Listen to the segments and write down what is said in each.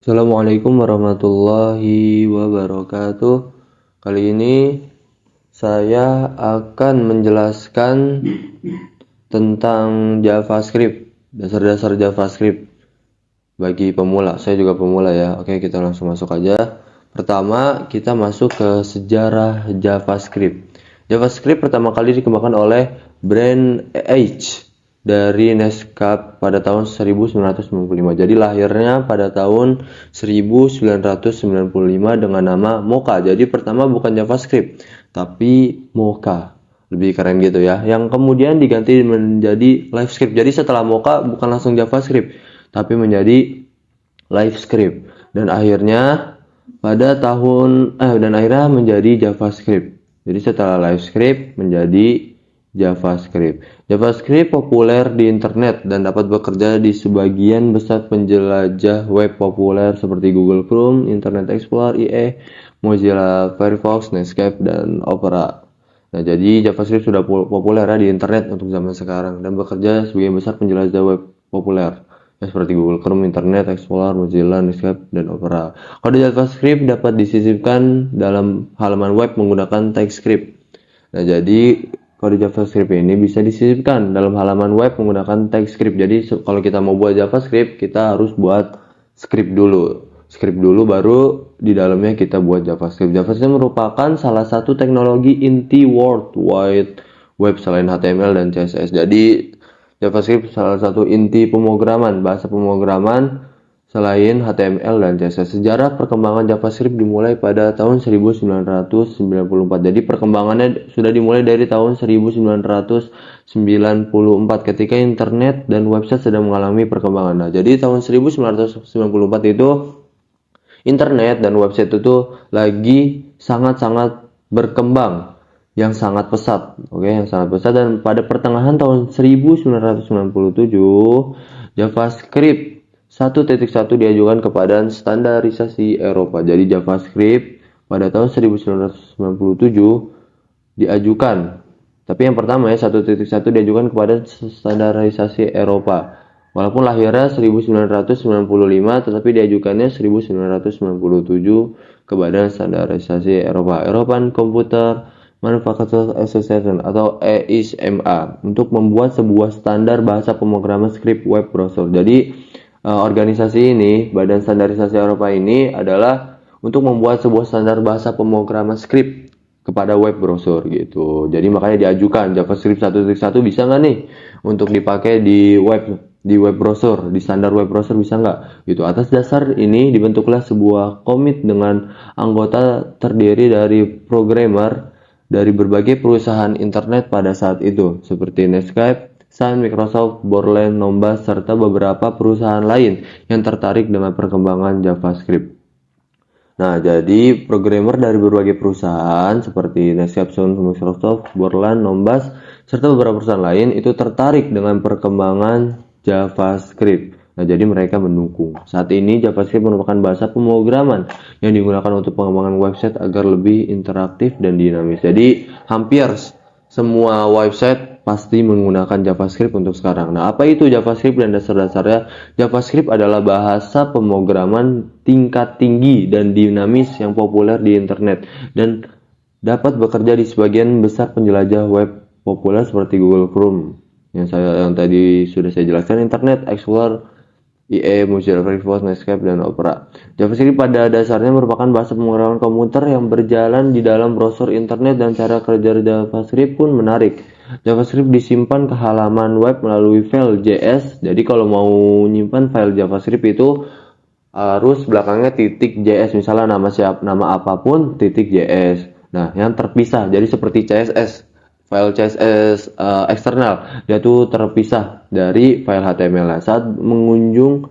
Assalamualaikum warahmatullahi wabarakatuh. Kali ini saya akan menjelaskan tentang JavaScript, dasar-dasar JavaScript bagi pemula. Saya juga pemula ya. Oke, kita langsung masuk aja. Pertama, kita masuk ke sejarah JavaScript. JavaScript pertama kali dikembangkan oleh Brent H dari Netscape pada tahun 1995. Jadi lahirnya pada tahun 1995 dengan nama Mocha. Jadi pertama bukan JavaScript, tapi Mocha. Lebih keren gitu ya. Yang kemudian diganti menjadi LiveScript. Jadi setelah Mocha bukan langsung JavaScript, tapi menjadi LiveScript. Dan akhirnya menjadi JavaScript. Jadi setelah LiveScript menjadi JavaScript. JavaScript populer di internet dan dapat bekerja di sebagian besar penjelajah web populer seperti Google Chrome, Internet Explorer, IE, Mozilla Firefox, Netscape, dan Opera. Nah, jadi JavaScript sudah populer ya di internet untuk zaman sekarang dan bekerja sebagian besar penjelajah web populer ya, seperti Google Chrome, Internet Explorer, Mozilla, Netscape, dan Opera. Kode JavaScript dapat disisipkan dalam halaman web menggunakan TypeScript. Nah, jadi kode JavaScript ini bisa disisipkan dalam halaman web menggunakan TypeScript. Jadi kalau kita mau buat JavaScript, kita harus buat script dulu. Script dulu baru di dalamnya kita buat JavaScript. JavaScript merupakan salah satu teknologi inti World Wide Web selain HTML dan CSS. Jadi JavaScript salah satu inti pemrograman, bahasa pemrograman selain HTML dan CSS. Sejarah perkembangan JavaScript dimulai pada tahun 1994. Jadi perkembangannya sudah dimulai dari tahun 1994 ketika internet dan website sedang mengalami perkembangan. Nah, jadi tahun 1994 itu internet dan website itu lagi sangat-sangat berkembang, yang sangat pesat. Yang sangat pesat. Dan pada pertengahan tahun 1997 JavaScript 1.1 diajukan kepada standarisasi Eropa. Jadi JavaScript pada tahun 1997 diajukan. Tapi yang pertama ya 1.1 diajukan kepada standarisasi Eropa. Walaupun lahirnya 1995 tetapi diajukannya 1997 ke Badan Standarisasi Eropa, European Computer Manufacturers Association atau EISMA, untuk membuat sebuah standar bahasa pemrograman script web browser. Jadi organisasi ini, Badan Standarisasi Eropa ini adalah untuk membuat sebuah standar bahasa pemrograman script kepada web browser gitu. Jadi makanya diajukan JavaScript 1.1 bisa nggak nih untuk dipakai di web browser, di standar web browser bisa nggak? Gitu. Atas dasar ini dibentuklah sebuah komite dengan anggota terdiri dari programmer dari berbagai perusahaan internet pada saat itu, seperti Netscape, Sun, Microsoft, Borland, Nombas, serta beberapa perusahaan lain yang tertarik dengan perkembangan JavaScript. Nah, jadi programmer dari berbagai perusahaan seperti Netscape, Sun, Microsoft, Borland, Nombas, serta beberapa perusahaan lain itu tertarik dengan perkembangan JavaScript. Nah, jadi mereka mendukung. Saat ini JavaScript merupakan bahasa pemrograman yang digunakan untuk pengembangan website agar lebih interaktif dan dinamis. Jadi hampir semua website pasti menggunakan JavaScript untuk sekarang. Nah, apa itu JavaScript dan dasar-dasarnya? JavaScript adalah bahasa pemrograman tingkat tinggi dan dinamis yang populer di internet dan dapat bekerja di sebagian besar penjelajah web populer seperti Google Chrome yang tadi sudah saya jelaskan, Internet Explorer, IE, Mozilla Firefox, Netscape, dan Opera. JavaScript pada dasarnya merupakan bahasa pemrograman komputer yang berjalan di dalam browser internet, dan cara kerja JavaScript pun menarik. JavaScript disimpan ke halaman web melalui file JS. Jadi kalau mau nyimpan file JavaScript itu harus belakangnya .js, misalnya nama apapun .js. Nah, yang terpisah. Jadi seperti CSS. File CSS eksternal dia tuh terpisah dari file HTML. Saat pengunjung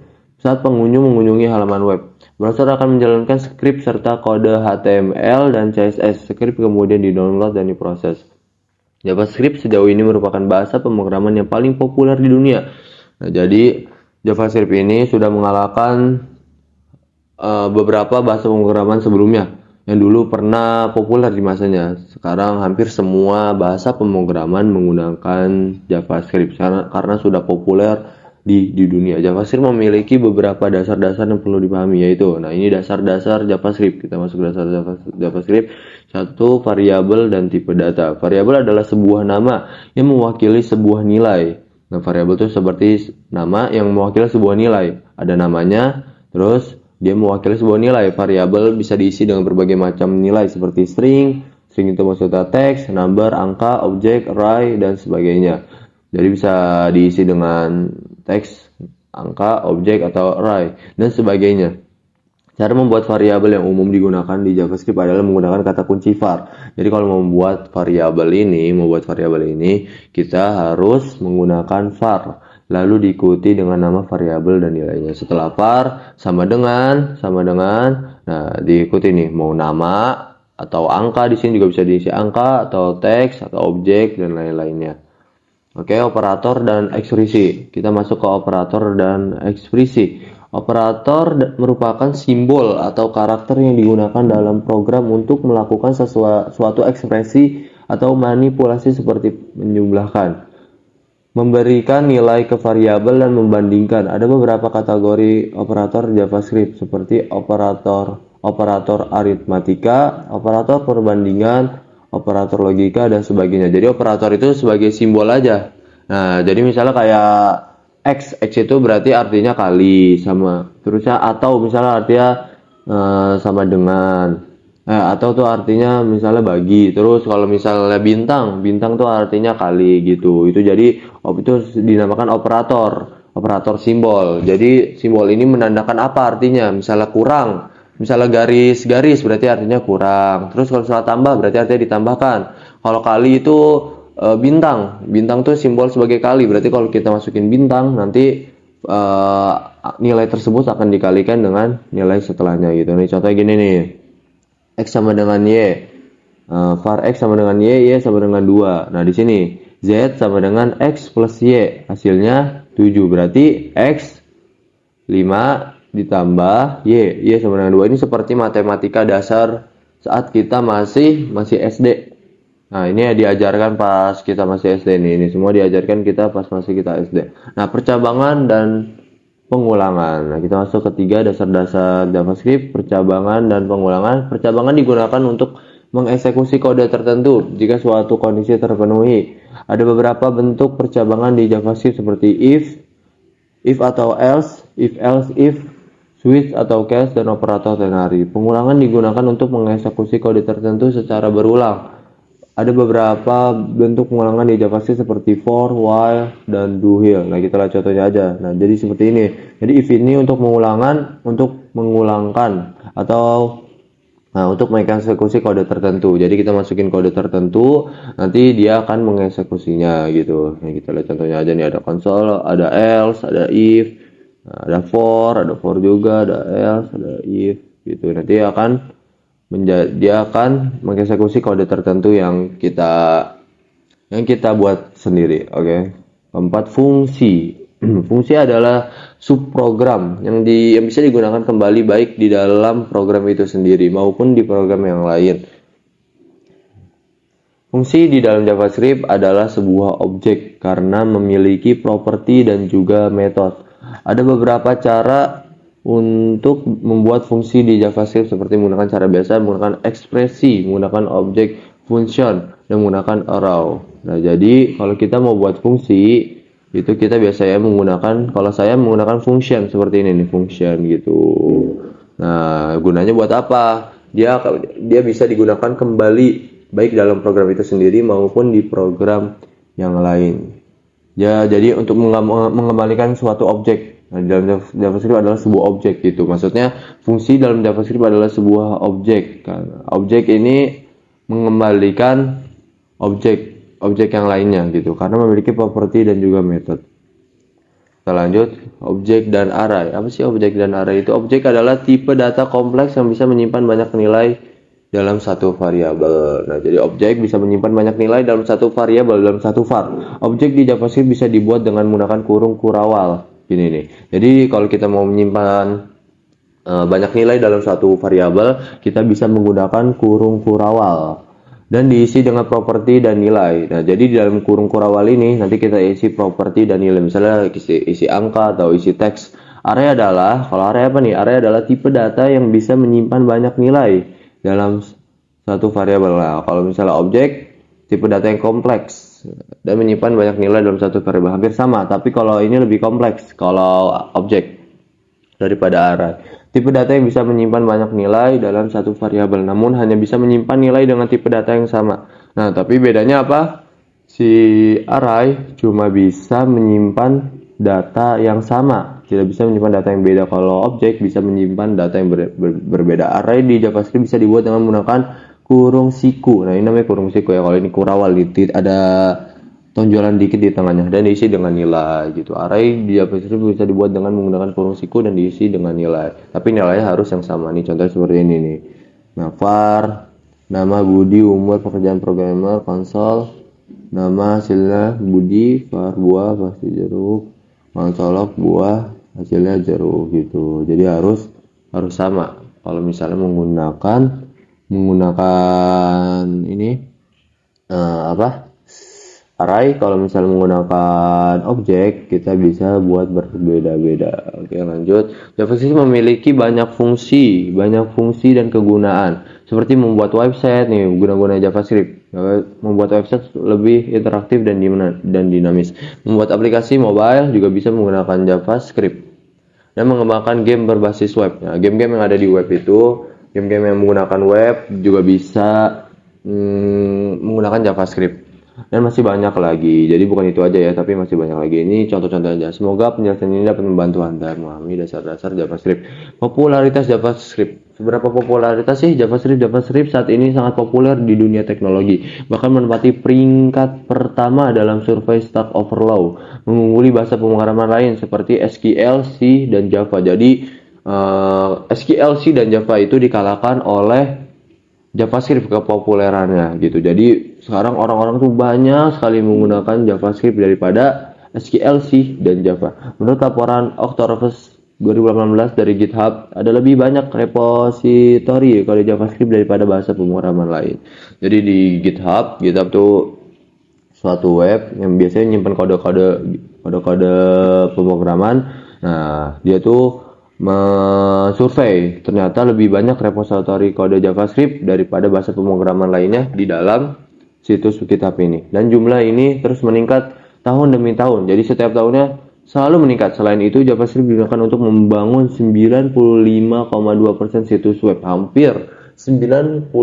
mengunjungi halaman web, browser akan menjalankan script serta kode HTML dan CSS. Script kemudian di-download dan diproses. JavaScript sejauh ini merupakan bahasa pemrograman yang paling populer di dunia. Nah, jadi JavaScript ini sudah mengalahkan beberapa bahasa pemrograman sebelumnya yang dulu pernah populer di masanya. Sekarang hampir semua bahasa pemrograman menggunakan JavaScript karena sudah populer di dunia. JavaScript memiliki beberapa dasar-dasar yang perlu dipahami, yaitu, nah ini dasar-dasar JavaScript. Kita masuk dasar JavaScript. Satu, variabel dan tipe data. Variabel adalah sebuah nama yang mewakili sebuah nilai. Nah, variabel itu seperti nama yang mewakili sebuah nilai. Ada namanya, terus dia mewakili sebuah nilai. Variabel bisa diisi dengan berbagai macam nilai seperti string itu maksudnya teks, number, angka, objek, array, dan sebagainya. Jadi bisa diisi dengan teks, angka, objek, atau array, dan sebagainya. Cara membuat variabel yang umum digunakan di JavaScript adalah menggunakan kata kunci var. Jadi kalau mau membuat variabel ini, kita harus menggunakan var. Lalu diikuti dengan nama variabel dan nilainya. Setelah var sama dengan, nah diikuti nih mau nama atau angka, di sini juga bisa diisi angka atau teks atau objek dan lain-lainnya. Oke, operator dan ekspresi. Kita masuk ke operator dan ekspresi. Operator merupakan simbol atau karakter yang digunakan dalam program untuk melakukan suatu ekspresi atau manipulasi seperti menjumlahkan, memberikan nilai ke variabel, dan membandingkan. Ada beberapa kategori operator JavaScript seperti operator aritmatika, operator perbandingan, operator logika, dan sebagainya. Jadi operator itu sebagai simbol aja. Nah, jadi misalnya kayak X itu berarti artinya kali, sama terusnya, atau misalnya artinya sama dengan, atau tuh artinya misalnya bagi. Terus kalau misalnya bintang tuh artinya kali gitu. Itu jadi itu dinamakan operator simbol. Jadi simbol ini menandakan apa artinya? Misalnya kurang, misalnya garis berarti artinya kurang. Terus kalau misalnya tambah berarti artinya ditambahkan. Kalau kali itu bintang tuh simbol sebagai kali. Berarti kalau kita masukin bintang, nanti nilai tersebut akan dikalikan dengan nilai setelahnya gitu. Nih contohnya gini nih, X sama dengan Y, var X sama dengan Y sama dengan 2. Nah di sini Z sama dengan X plus Y, hasilnya 7. Berarti X 5 ditambah Y sama dengan 2. Ini seperti matematika dasar saat kita masih SD. Nah ini diajarkan pas kita masih SD nih. Ini semua diajarkan kita pas masih kita SD. Nah percabangan dan pengulangan. Nah kita masuk ketiga, dasar-dasar JavaScript, percabangan dan pengulangan. Percabangan digunakan untuk mengeksekusi kode tertentu jika suatu kondisi terpenuhi. Ada beberapa bentuk percabangan di JavaScript seperti if atau else, if, switch atau case, dan operator ternary. Pengulangan digunakan untuk mengeksekusi kode tertentu secara berulang. Ada beberapa bentuk pengulangan di JavaScript seperti for, while, dan do while. Nah, kita lihat contohnya aja. Nah, jadi seperti ini. Jadi if ini untuk mengulangkan atau untuk mengeksekusi kode tertentu. Jadi kita masukin kode tertentu, nanti dia akan mengeksekusinya gitu. Nah, kita lihat contohnya aja nih, ada console, ada else, ada if, ada for juga, ada else, ada if gitu. Nanti dia akan mengeksekusi kode tertentu yang kita buat sendiri. Oke. Keempat, fungsi. Fungsi adalah subprogram yang bisa digunakan kembali baik di dalam program itu sendiri maupun di program yang lain. Fungsi di dalam JavaScript adalah sebuah objek karena memiliki properti dan juga metode. Ada beberapa cara untuk membuat fungsi di JavaScript seperti menggunakan cara biasa, menggunakan ekspresi, menggunakan objek function, dan menggunakan arrow. Nah, jadi kalau kita mau buat fungsi, itu kita biasanya kalau saya menggunakan function seperti ini nih, function gitu. Nah, gunanya buat apa? Dia bisa digunakan kembali baik dalam program itu sendiri maupun di program yang lain. Ya, jadi untuk mengembalikan suatu objek. Nah, dalam JavaScript adalah sebuah objek gitu. Maksudnya fungsi dalam JavaScript adalah sebuah objek. Objek ini mengembalikan objek yang lainnya gitu, karena memiliki properti dan juga metode. Kita lanjut, objek dan array. Apa sih objek dan array itu? Objek adalah tipe data kompleks yang bisa menyimpan banyak nilai dalam satu variabel. Nah, jadi objek bisa menyimpan banyak nilai dalam satu variabel, dalam satu var. Objek di JavaScript bisa dibuat dengan menggunakan kurung kurawal. Ini nih. Jadi kalau kita mau menyimpan banyak nilai dalam satu variabel, kita bisa menggunakan kurung kurawal. dan diisi dengan properti dan nilai. Nah, jadi di dalam kurung kurawal ini nanti kita isi properti dan nilai. Misalnya isi angka atau isi teks. Array adalah, kalau array apa nih? Array adalah tipe data yang bisa menyimpan banyak nilai dalam satu variabel. Nah, kalau misalnya objek, tipe data yang kompleks dan menyimpan banyak nilai dalam satu variabel. Hampir sama, tapi kalau ini lebih kompleks kalau objek daripada array. Tipe data yang bisa menyimpan banyak nilai dalam satu variabel, namun hanya bisa menyimpan nilai dengan tipe data yang sama. Nah, tapi bedanya apa? Si array cuma bisa menyimpan data yang sama, tidak bisa menyimpan data yang beda. Kalau objek bisa menyimpan data yang berbeda. Array di JavaScript bisa dibuat dengan menggunakan kurung siku. Nah, ini namanya kurung siku ya. Kalau ini kurawal, ada tonjolan dikit di tengahnya dan diisi dengan nilai gitu. Array di JavaScript bisa dibuat dengan menggunakan kurung siku dan diisi dengan nilai. Tapi nilainya harus yang sama nih. Contohnya seperti ini nih. Nah, var, nama, Budi, umur, pekerjaan programmer, konsol, nama, hasilnya Budi, var, buah, pasti jeruk, konsolok, buah, hasilnya jeruk gitu. Jadi harus sama. Kalau misalnya menggunakan ini array, kalau misalnya menggunakan objek kita bisa buat berbeda-beda. Oke, lanjut. JavaScript memiliki banyak fungsi dan kegunaan. Seperti membuat website nih, guna-guna JavaScript. Membuat website lebih interaktif dan dinamis. Membuat aplikasi mobile juga bisa menggunakan JavaScript. Dan mengembangkan game berbasis web. Nah, game-game yang ada di web itu, game-game yang menggunakan web juga bisa menggunakan JavaScript. Dan masih banyak lagi. Jadi bukan itu aja ya, tapi masih banyak lagi. Ini contoh-contoh aja. Semoga penjelasan ini dapat membantu Anda memahami dasar-dasar JavaScript. Popularitas JavaScript. Seberapa popularitas sih JavaScript? JavaScript saat ini sangat populer di dunia teknologi. Bahkan menempati peringkat pertama dalam survei Stack Overflow, mengungguli bahasa pemrograman lain seperti SQL, C, dan Java. Jadi SQL, C, dan Java itu dikalahkan oleh JavaScript kepopulerannya gitu. Jadi sekarang orang-orang tuh banyak sekali menggunakan JavaScript daripada SQL, C, dan Java. Menurut laporan October 2018 dari GitHub, ada lebih banyak repositori kalau JavaScript daripada bahasa pemrograman lain. Jadi di GitHub tuh suatu web yang biasanya nyimpan kode-kode pemrograman. Nah, dia tuh survei ternyata lebih banyak repositori kode JavaScript daripada bahasa pemrograman lainnya di dalam situs GitHub ini, dan jumlah ini terus meningkat tahun demi tahun. Jadi setiap tahunnya selalu meningkat. Selain itu, JavaScript digunakan untuk membangun 95,2% situs web. Hampir 95,2%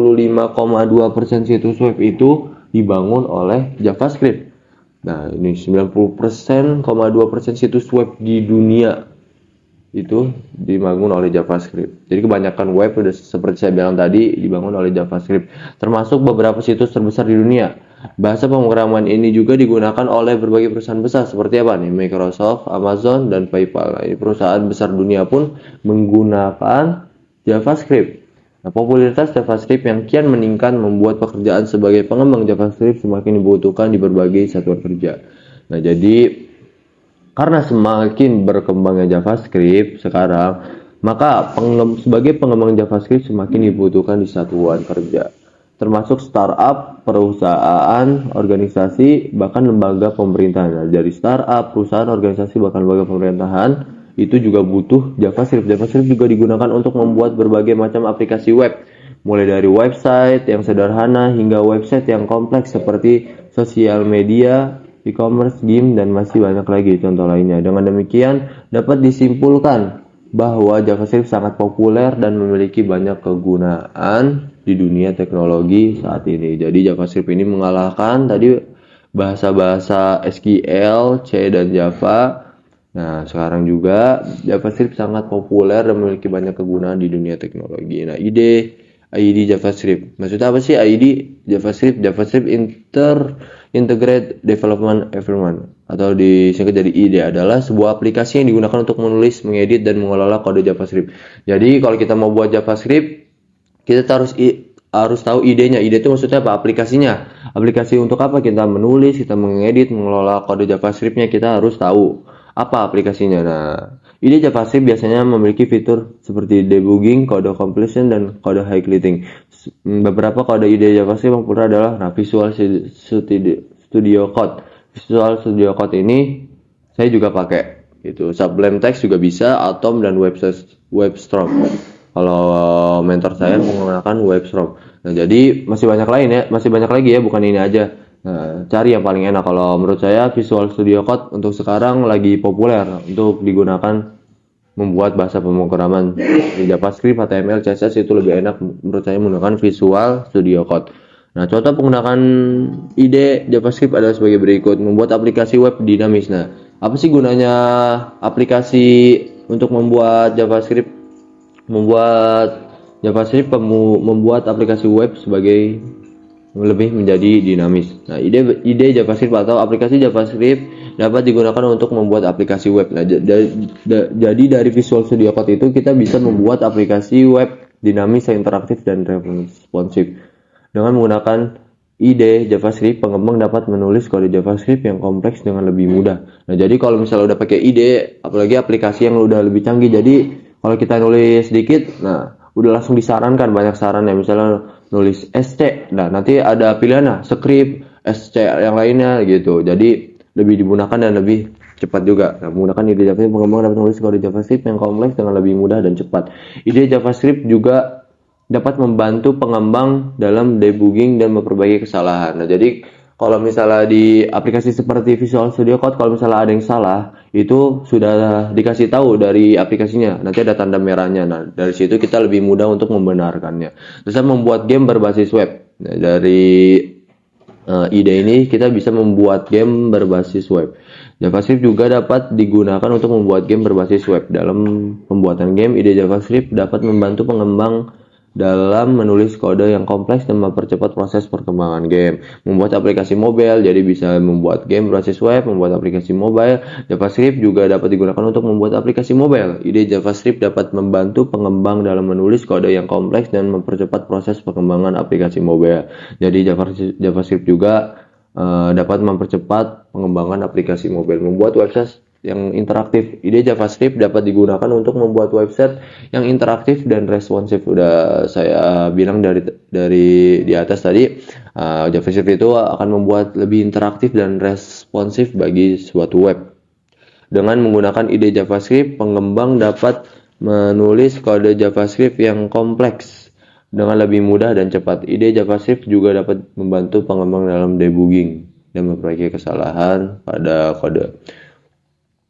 situs web itu dibangun oleh JavaScript. Nah, ini 90,2% situs web di dunia itu dibangun oleh JavaScript. Jadi kebanyakan web udah seperti saya bilang tadi dibangun oleh JavaScript, termasuk beberapa situs terbesar di dunia. Bahasa pemrograman ini juga digunakan oleh berbagai perusahaan besar seperti apa nih? Microsoft, Amazon, dan PayPal. Nah, ini perusahaan besar dunia pun menggunakan JavaScript. Nah, popularitas JavaScript yang kian meningkat membuat pekerjaan sebagai pengembang JavaScript semakin dibutuhkan di berbagai satuan kerja. Nah, jadi karena semakin berkembangnya JavaScript sekarang, maka sebagai pengembang JavaScript semakin dibutuhkan di satuan kerja, termasuk startup, perusahaan, organisasi, bahkan lembaga pemerintahan. Nah, dari startup, perusahaan, organisasi, bahkan lembaga pemerintahan itu juga butuh JavaScript. JavaScript juga digunakan untuk membuat berbagai macam aplikasi web, mulai dari website yang sederhana hingga website yang kompleks seperti sosial media, e-commerce, game, dan masih banyak lagi contoh lainnya. Dengan demikian, dapat disimpulkan bahwa JavaScript sangat populer dan memiliki banyak kegunaan di dunia teknologi saat ini. Jadi JavaScript ini mengalahkan tadi bahasa-bahasa SQL, C, dan Java. Nah, sekarang juga JavaScript sangat populer dan memiliki banyak kegunaan di dunia teknologi. Nah, IDE JavaScript. Maksudnya apa sih IDE JavaScript? JavaScript Integrate Development Environment, atau disingkat jadi IDE, adalah sebuah aplikasi yang digunakan untuk menulis, mengedit, dan mengelola kode JavaScript. Jadi kalau kita mau buat JavaScript, kita harus tahu idenya. Ide itu maksudnya apa? Aplikasinya. Aplikasi untuk apa? Kita menulis, kita mengedit, mengelola kode JavaScript-nya, kita harus tahu apa aplikasinya. Nah, ide JavaScript biasanya memiliki fitur seperti debugging, kode completion, dan kode highlighting. Beberapa kode ide JavaScript yang populer adalah Visual Studio Code. Visual Studio Code ini saya juga pakai. Itu Sublime Text juga bisa, Atom dan WebStorm. Kalau mentor saya menggunakan WebStorm. Nah, jadi masih banyak lain ya, masih banyak lagi ya, bukan ini aja. Nah, cari yang paling enak. Kalau menurut saya Visual Studio Code untuk sekarang lagi populer untuk digunakan membuat bahasa pemrograman di JavaScript, HTML, CSS itu lebih enak menurut saya menggunakan Visual Studio Code. Nah, contoh penggunaan ide JavaScript adalah sebagai berikut: membuat aplikasi web dinamis. Nah, apa sih gunanya aplikasi untuk membuat JavaScript? Membuat aplikasi web sebagai lebih menjadi dinamis. Nah, ide JavaScript atau aplikasi JavaScript dapat digunakan untuk membuat aplikasi web. Nah, jadi dari Visual Studio Code itu kita bisa membuat aplikasi web dinamis, interaktif dan responsif. Dengan menggunakan ide JavaScript, pengembang dapat menulis kode JavaScript yang kompleks dengan lebih mudah. Nah, jadi kalau misalnya udah pakai ide, apalagi aplikasi yang udah lebih canggih, jadi kalau kita nulis sedikit, nah udah langsung disarankan banyak saran ya, misalnya nulis SC, nah nanti ada pilihan nah script, SC yang lainnya gitu, jadi lebih dimudahkan dan lebih cepat juga. Nah, menggunakan ide JavaScript, pengembang dapat menulis kode JavaScript yang kompleks dengan lebih mudah dan cepat. Ide JavaScript juga dapat membantu pengembang dalam debugging dan memperbaiki kesalahan. Nah, jadi kalau misalnya di aplikasi seperti Visual Studio Code, kalau misalnya ada yang salah, itu sudah dikasih tahu dari aplikasinya. Nanti ada tanda merahnya. Nah, dari situ kita lebih mudah untuk membenarkannya. Terus membuat game berbasis web. Nah, dari ide ini kita bisa membuat game berbasis web. JavaScript juga dapat digunakan untuk membuat game berbasis web. Dalam pembuatan game, ide JavaScript dapat membantu pengembang dalam menulis kode yang kompleks dan mempercepat proses perkembangan game. Membuat aplikasi mobile, jadi bisa membuat game berbasis web, membuat aplikasi mobile. JavaScript juga dapat digunakan untuk membuat aplikasi mobile. Ide JavaScript dapat membantu pengembang dalam menulis kode yang kompleks dan mempercepat proses perkembangan aplikasi mobile. Jadi JavaScript juga dapat mempercepat pengembangan aplikasi mobile. Membuat website yang interaktif. Ide JavaScript dapat digunakan untuk membuat website yang interaktif dan responsif. Udah saya bilang dari di atas tadi, JavaScript itu akan membuat lebih interaktif dan responsif bagi suatu web. Dengan menggunakan ide JavaScript, pengembang dapat menulis kode JavaScript yang kompleks dengan lebih mudah dan cepat. Ide JavaScript juga dapat membantu pengembang dalam debugging dan memperbaiki kesalahan pada kode.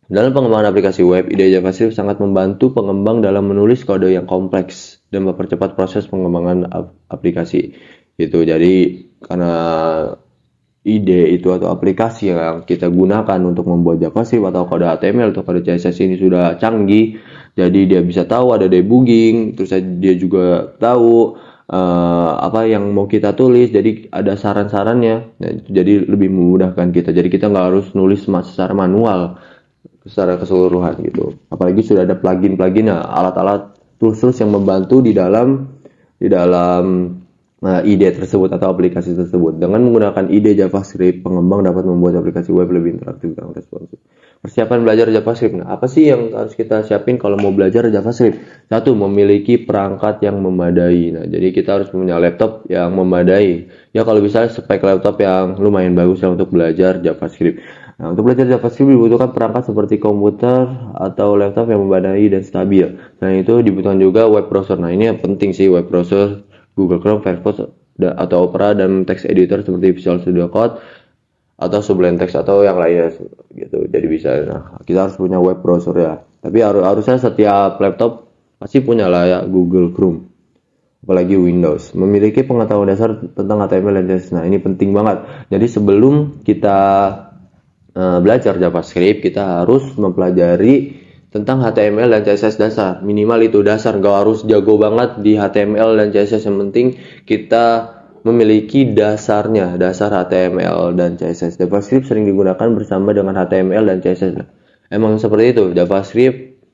Dalam pengembangan aplikasi web, ide JavaScript sangat membantu pengembang dalam menulis kode yang kompleks dan mempercepat proses pengembangan aplikasi. Gitu. Jadi karena ide itu atau aplikasi yang kita gunakan untuk membuat JavaScript atau kode HTML atau kode CSS ini sudah canggih, jadi dia bisa tahu ada debugging, terus dia juga tahu apa yang mau kita tulis, jadi ada saran-sarannya. Nah, jadi lebih memudahkan kita. Jadi kita nggak harus nulis secara manual secara keseluruhan gitu. Apalagi sudah ada plugin-plugin, alat-alat tools yang membantu di dalam ide tersebut atau aplikasi tersebut. Dengan menggunakan ide JavaScript, pengembang dapat membuat aplikasi web lebih interaktif dan responsif. Persiapan belajar JavaScript. Nah, apa sih yang harus kita siapin kalau mau belajar JavaScript? Satu, memiliki perangkat yang memadai. Nah, jadi kita harus punya laptop yang memadai. Ya, kalau bisa spek laptop yang lumayan bagus ya untuk belajar JavaScript. Nah, untuk belajar JavaScript dibutuhkan perangkat seperti komputer atau laptop yang memadai dan stabil. Selain itu dibutuhkan juga web browser. Nah, ini yang penting sih, web browser Google Chrome, Firefox, atau Opera, dan text editor seperti Visual Studio Code atau Sublime Text atau yang lainnya gitu. Jadi bisa. Nah, kita harus punya web browser ya. Tapi harusnya setiap laptop pasti punya lah ya Google Chrome. Apalagi Windows. Memiliki pengetahuan dasar tentang HTML dan CSS. Nah, ini penting banget. Jadi sebelum kita belajar JavaScript, kita harus mempelajari tentang HTML dan CSS dasar. Minimal itu dasar, nggak harus jago banget di HTML dan CSS. Yang penting kita memiliki dasarnya, dasar HTML dan CSS. JavaScript sering digunakan bersama dengan HTML dan CSS. Emang seperti itu, JavaScript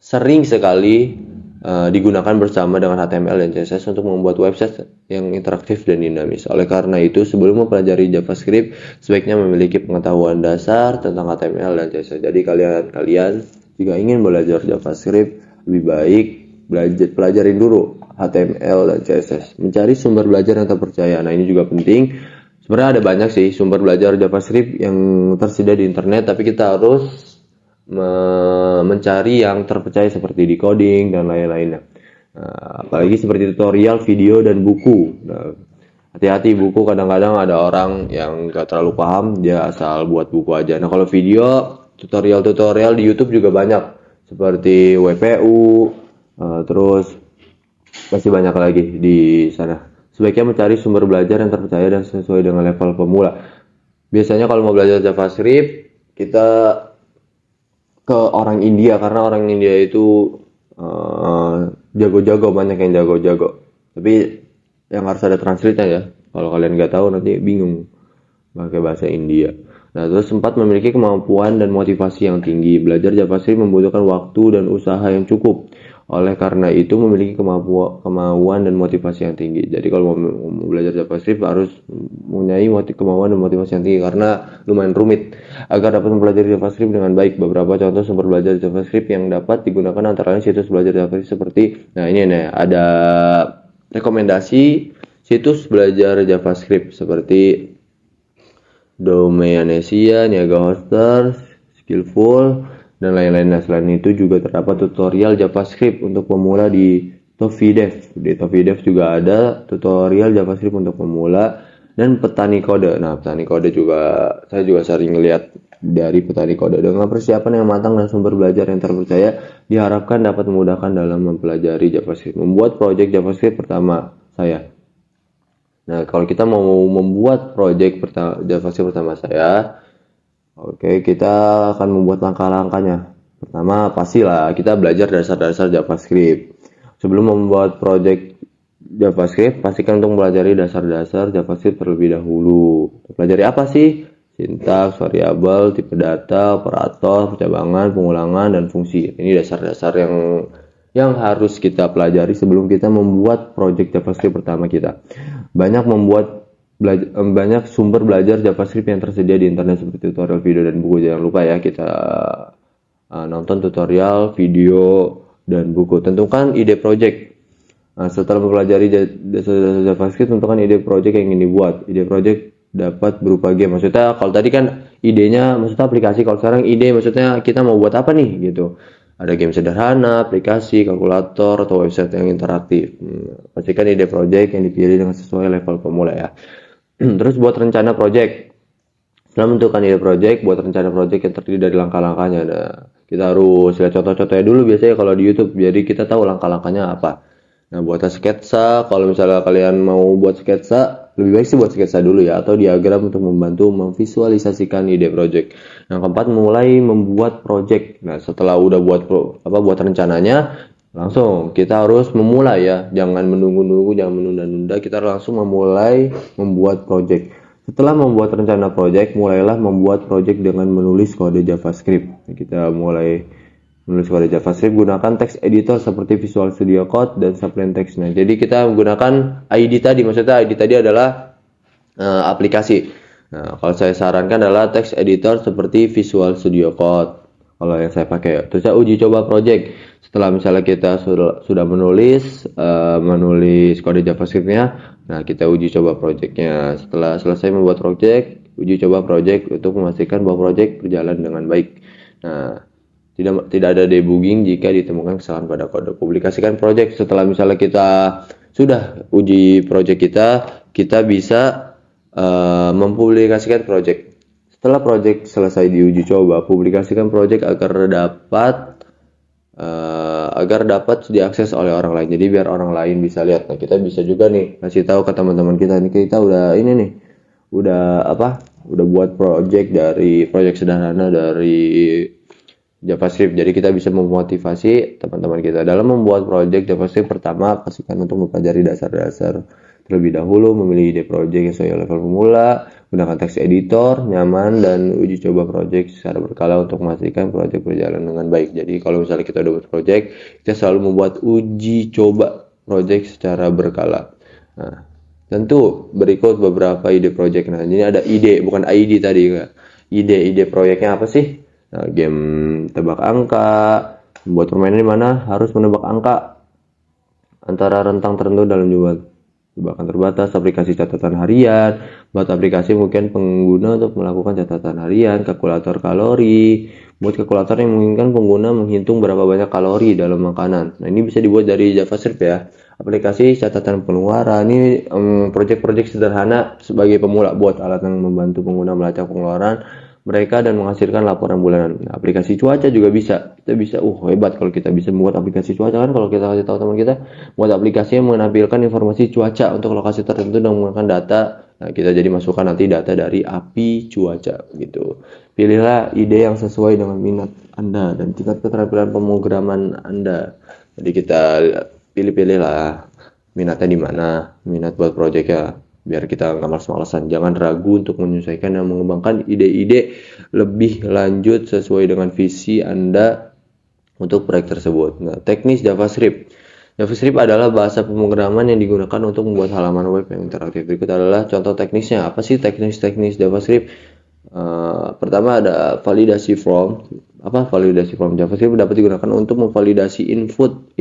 sering sekali digunakan bersama dengan HTML dan CSS untuk membuat website yang interaktif dan dinamis. Oleh karena itu, sebelum mempelajari JavaScript, sebaiknya memiliki pengetahuan dasar tentang HTML dan CSS. Jadi kalian jika ingin belajar JavaScript, lebih baik pelajarin dulu HTML, dan CSS. Mencari sumber belajar yang terpercaya. Nah, ini juga penting. Sebenarnya ada banyak sih sumber belajar JavaScript yang tersedia di internet, tapi kita harus mencari yang terpercaya seperti Decoding dan lain-lainnya. Nah, apalagi seperti tutorial, video, dan buku. Nah, hati-hati, buku kadang-kadang ada orang yang gak terlalu paham, dia asal buat buku aja. Nah, kalau video, tutorial-tutorial di YouTube juga banyak, seperti WPU, terus masih banyak lagi di sana. Sebaiknya mencari sumber belajar yang terpercaya dan sesuai dengan level pemula. Biasanya kalau mau belajar JavaScript, kita ke orang India, karena orang India itu jago-jago, banyak yang jago-jago. Tapi yang harus ada translate-nya ya. Kalau kalian nggak tahu nanti bingung pakai bahasa India. Nah, terus 4, memiliki kemampuan dan motivasi yang tinggi. Belajar JavaScript membutuhkan waktu dan usaha yang cukup. Oleh karena itu memiliki kemauan dan motivasi yang tinggi. Jadi kalau mau belajar JavaScript harus mempunyai kemauan dan motivasi yang tinggi, karena lumayan rumit. Agar dapat mempelajari JavaScript dengan baik, beberapa contoh sumber belajar JavaScript yang dapat digunakan antara lain situs belajar JavaScript seperti, nah ini nih ada rekomendasi situs belajar JavaScript seperti Domainasia, Niaga Hosters, Skillful, dan lain-lain. Selain itu juga terdapat tutorial JavaScript untuk pemula di Tofidev. Di Tofidev juga ada tutorial JavaScript untuk pemula, dan Petani Kode. Nah, Petani Kode juga saya juga sering lihat dari Petani Kode. Dengan persiapan yang matang dan sumber belajar yang terpercaya, diharapkan dapat memudahkan dalam mempelajari JavaScript. Membuat project JavaScript pertama saya. Nah, kalau kita mau membuat project JavaScript pertama saya, oke, kita akan membuat langkah-langkahnya. Pertama, pastilah kita belajar dasar-dasar JavaScript. Sebelum membuat project JavaScript, pastikan untuk mempelajari dasar-dasar JavaScript terlebih dahulu. Pelajari apa sih? Sintaks, variabel, tipe data, operator, percabangan, pengulangan, dan fungsi. Ini dasar-dasar yang harus kita pelajari sebelum kita membuat project JavaScript pertama kita. Banyak sumber belajar JavaScript yang tersedia di internet seperti tutorial, video, dan buku. Jangan lupa ya, kita nonton tutorial, video, dan buku. Tentukan ide project. Setelah mempelajari dasar JavaScript, tentukan ide project yang ingin dibuat. Ide project dapat berupa game. Maksudnya kalau tadi kan idenya maksudnya aplikasi, kalau sekarang ide maksudnya kita mau buat apa nih gitu. Ada game sederhana, aplikasi, kalkulator, atau website yang interaktif. Pastikan ide project yang dipilih dengan sesuai level pemula ya. Terus buat rencana project. Setelah menentukan ide project, buat rencana project yang terdiri dari langkah-langkahnya. Nah, kita harus lihat contoh-contohnya dulu biasanya kalau di YouTube. Jadi kita tahu langkah-langkahnya apa. Nah, buatlah sketsa. Kalau misalnya kalian mau buat sketsa, lebih baik sih buat sketsa dulu ya, atau diagram untuk membantu memvisualisasikan ide project. Yang keempat, mulai membuat project. Nah, setelah udah buat rencananya, langsung kita harus memulai ya. Jangan menunggu-nunggu, jangan menunda-nunda. Kita langsung memulai membuat project. Setelah membuat rencana project, mulailah membuat project dengan menulis kode JavaScript. Kita mulai menulis kode JavaScript, gunakan text editor seperti Visual Studio Code dan Sublime Text. Nah, jadi kita menggunakan ID tadi, maksudnya ID tadi adalah aplikasi. Nah, kalau saya sarankan adalah text editor seperti Visual Studio Code. Kalau yang saya pakai, terus saya uji coba project. Setelah misalnya kita sudah menulis kode JavaScript-nya, nah kita uji coba project-nya. Setelah selesai membuat project, uji coba project untuk memastikan bahwa project berjalan dengan baik. Nah, tidak ada debugging jika ditemukan kesalahan pada kode. Publikasikan project. Setelah misalnya kita sudah uji project kita bisa mempublikasikan project. Setelah project selesai diuji coba, publikasikan project agar dapat diakses oleh orang lain. Jadi biar orang lain bisa lihat. Nah, kita bisa juga nih kasih tahu ke teman-teman kita nih, kita udah buat project sederhana dari JavaScript. Jadi kita bisa memotivasi teman-teman kita dalam membuat project JavaScript. Pertama, pastikan untuk mempelajari dasar-dasar terlebih dahulu, memilih ide project yang sesuai level pemula, gunakan text editor, nyaman, dan uji coba project secara berkala untuk memastikan project berjalan dengan baik. Jadi kalau misalnya kita udah buat project, kita selalu membuat uji coba project secara berkala. Nah, tentu berikut beberapa ide project. Nah, ini ada ide, bukan ID tadi. Ide proyeknya apa sih? Nah, game tebak angka, membuat permainan di mana harus menebak angka, antara rentang tertentu dalam jumlah bahkan terbatas, aplikasi catatan harian, buat aplikasi mungkin pengguna untuk melakukan catatan harian, kalkulator kalori, buat kalkulator yang memungkinkan pengguna menghitung berapa banyak kalori dalam makanan. Nah, ini bisa dibuat dari JavaScript ya. Aplikasi catatan pengeluaran ini proyek-proyek sederhana sebagai pemula buat alat yang membantu pengguna melacak pengeluaran mereka dan menghasilkan laporan bulanan. Nah, aplikasi cuaca juga bisa. Kita bisa, hebat kalau kita bisa membuat aplikasi cuaca kan. Kalau kita kasih tahu teman kita, buat aplikasi yang menampilkan informasi cuaca untuk lokasi tertentu dan menggunakan data. Nah, kita jadi masukkan nanti data dari API cuaca gitu. Pilihlah ide yang sesuai dengan minat Anda dan tingkat keterampilan pemrograman Anda. Jadi kita pilih-pilih lah minatnya di mana, minat buat proyeknya. Biar kita nggak malas-malasan. Jangan ragu untuk menyesuaikan dan mengembangkan ide-ide lebih lanjut sesuai dengan visi Anda untuk proyek tersebut. Nah, teknis JavaScript. JavaScript adalah bahasa pemrograman yang digunakan untuk membuat halaman web yang interaktif. Berikut adalah contoh teknisnya. Apa sih teknis-teknis JavaScript? Pertama ada validasi form. Apa validasi form? JavaScript dapat digunakan untuk memvalidasi input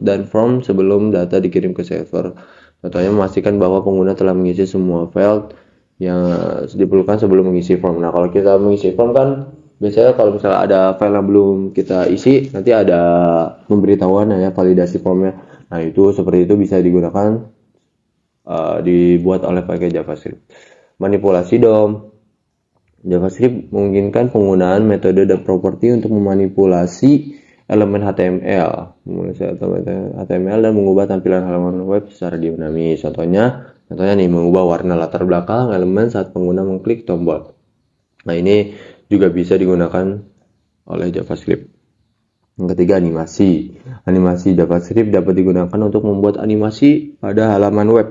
dan form sebelum data dikirim ke server. Contohnya memastikan bahwa pengguna telah mengisi semua file yang diperlukan sebelum mengisi form. Nah, kalau kita mengisi form kan biasanya kalau misalnya ada file yang belum kita isi, nanti ada pemberitahuan ya validasi formnya. Nah, itu seperti itu bisa digunakan dibuat oleh pakai JavaScript. Manipulasi DOM. JavaScript memungkinkan penggunaan metode dan properti untuk memanipulasi elemen HTML, dan mengubah tampilan halaman web secara dinamis. Contohnya nih mengubah warna latar belakang elemen saat pengguna mengklik tombol. Nah, ini juga bisa digunakan oleh JavaScript. Yang ketiga, animasi. Animasi JavaScript dapat digunakan untuk membuat animasi pada halaman web.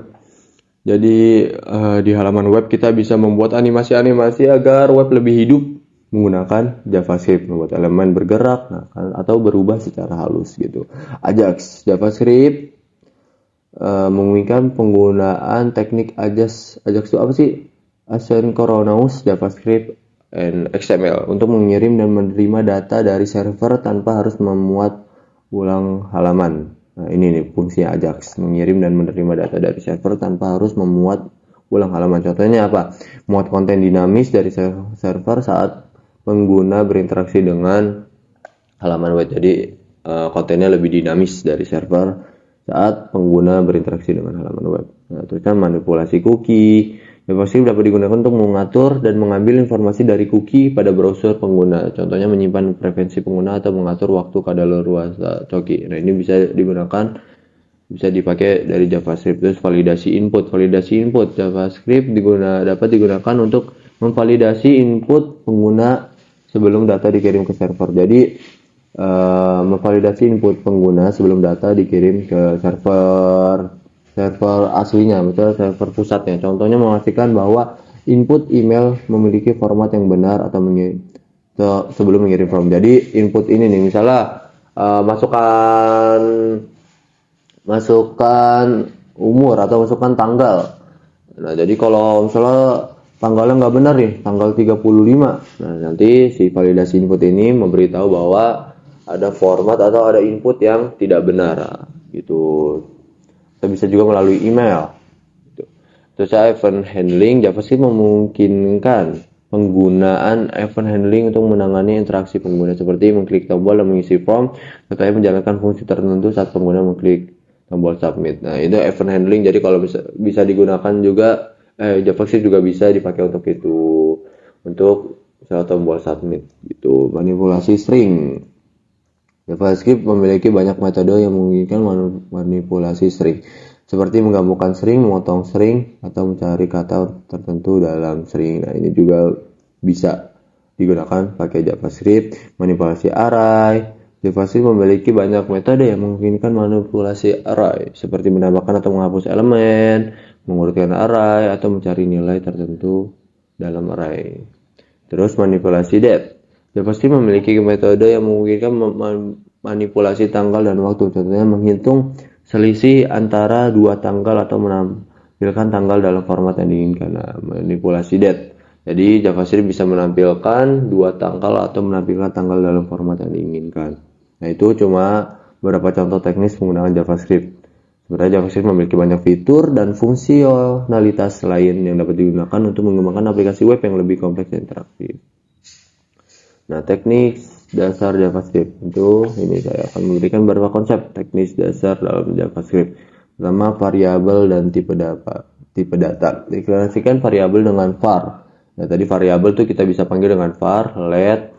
Jadi di halaman web kita bisa membuat animasi-animasi agar web lebih hidup menggunakan JavaScript, membuat elemen bergerak atau berubah secara halus gitu. Ajax JavaScript memungkinkan penggunaan teknik Ajax itu apa sih? Asynchronous JavaScript and XML untuk mengirim dan menerima data dari server tanpa harus memuat ulang halaman. Nah, ini nih fungsinya Ajax, mengirim dan menerima data dari server tanpa harus memuat ulang halaman. Contohnya apa? Muat konten dinamis dari server saat pengguna berinteraksi dengan halaman web. Jadi kontennya lebih dinamis dari server saat pengguna berinteraksi dengan halaman web. Nah, terus kan manipulasi cookie. JavaScript dapat digunakan untuk mengatur dan mengambil informasi dari cookie pada browser pengguna. Contohnya menyimpan preferensi pengguna atau mengatur waktu kadaluarsa cookie. Nah, ini bisa dipakai dari JavaScript. Terus validasi input. Validasi input JavaScript dapat digunakan untuk memvalidasi input pengguna sebelum data dikirim ke server. Jadi memvalidasi input pengguna sebelum data dikirim ke server aslinya, misalnya server pusatnya. Contohnya memastikan bahwa input email memiliki format yang benar atau sebelum mengirim form. Jadi input ini nih, misalnya masukkan umur atau masukkan tanggal. Nah, jadi kalau misalnya tanggalnya nggak benar nih, tanggal 35. Nah, nanti si validasi input ini memberitahu bahwa ada format atau ada input yang tidak benar gitu. Kita bisa juga melalui email. Terus event handling, JavaScript memungkinkan penggunaan event handling untuk menangani interaksi pengguna seperti mengklik tombol dan mengisi form, serta menjalankan fungsi tertentu saat pengguna mengklik tombol submit. Nah, itu event handling. Jadi kalau bisa digunakan juga JavaScript juga bisa dipakai untuk itu, untuk misalnya tombol submit gitu. Manipulasi string. JavaScript memiliki banyak metode yang memungkinkan manipulasi string, seperti menggabungkan string, memotong string, atau mencari kata tertentu dalam string. Nah, ini juga bisa digunakan pakai JavaScript. Manipulasi array. JavaScript memiliki banyak metode yang memungkinkan manipulasi array, seperti menambahkan atau menghapus elemen, mengurutkan array, atau mencari nilai tertentu dalam array. Terus manipulasi date. JavaScript memiliki metode yang memungkinkan manipulasi tanggal dan waktu. Contohnya menghitung selisih antara dua tanggal atau menampilkan tanggal dalam format yang diinginkan. Nah, manipulasi date. Jadi JavaScript bisa menampilkan dua tanggal atau menampilkan tanggal dalam format yang diinginkan. Nah, itu cuma beberapa contoh teknis penggunaan JavaScript. Sebenarnya JavaScript memiliki banyak fitur dan fungsionalitas lain yang dapat digunakan untuk mengembangkan aplikasi web yang lebih kompleks dan interaktif. Nah, teknik dasar JavaScript itu ini saya akan memberikan beberapa konsep teknis dasar dalam JavaScript. Pertama, variabel dan tipe data. Deklarasikan variabel dengan var. Nah, tadi variabel tuh kita bisa panggil dengan var, let,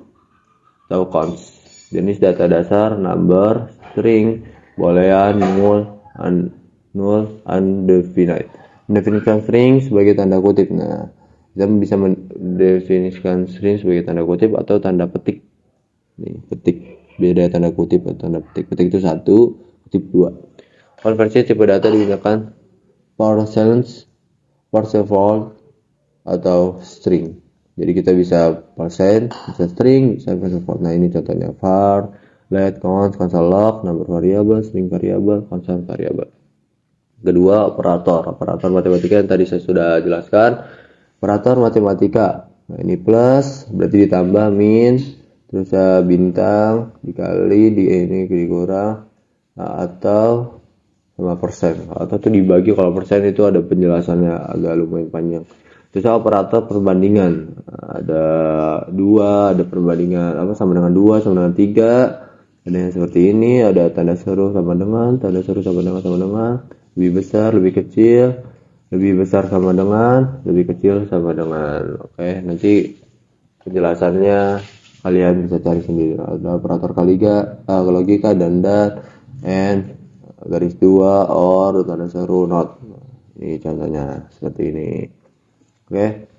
atau const. Jenis data dasar, number, string, boolean, null, undefinite. Mendefinisikan string sebagai tanda kutip. Nah, kita bisa mendefinisikan string sebagai tanda kutip atau tanda petik. Nih, petik. Beda tanda kutip atau tanda petik. Petik itu 1, kutip 2. Konversi tipe data digunakan parsecs, parseval, atau string. Jadi kita bisa percent, bisa string, bisa parseval. Nah, ini contohnya var, let, const, console log, number variable, string variable, constant variable. Kedua, operator matematika yang tadi saya sudah jelaskan. Operator matematika, nah ini plus berarti ditambah min, terus bintang dikali ini dikurang, nah, atau sama persen, atau tuh dibagi. Kalau persen itu ada penjelasannya agak lumayan panjang. Terus operator perbandingan, nah, ada 2, ada perbandingan apa sama dengan 2 sama dengan 3, ada yang seperti ini, ada tanda seru sama dengan, tanda seru sama dengan, lebih besar, lebih kecil, lebih besar sama dengan, lebih kecil sama dengan. Oke, nanti penjelasannya kalian bisa cari sendiri. Ada operator logika, dan and, garis 2, or, tanda seru, not. Ini contohnya seperti ini. Oke.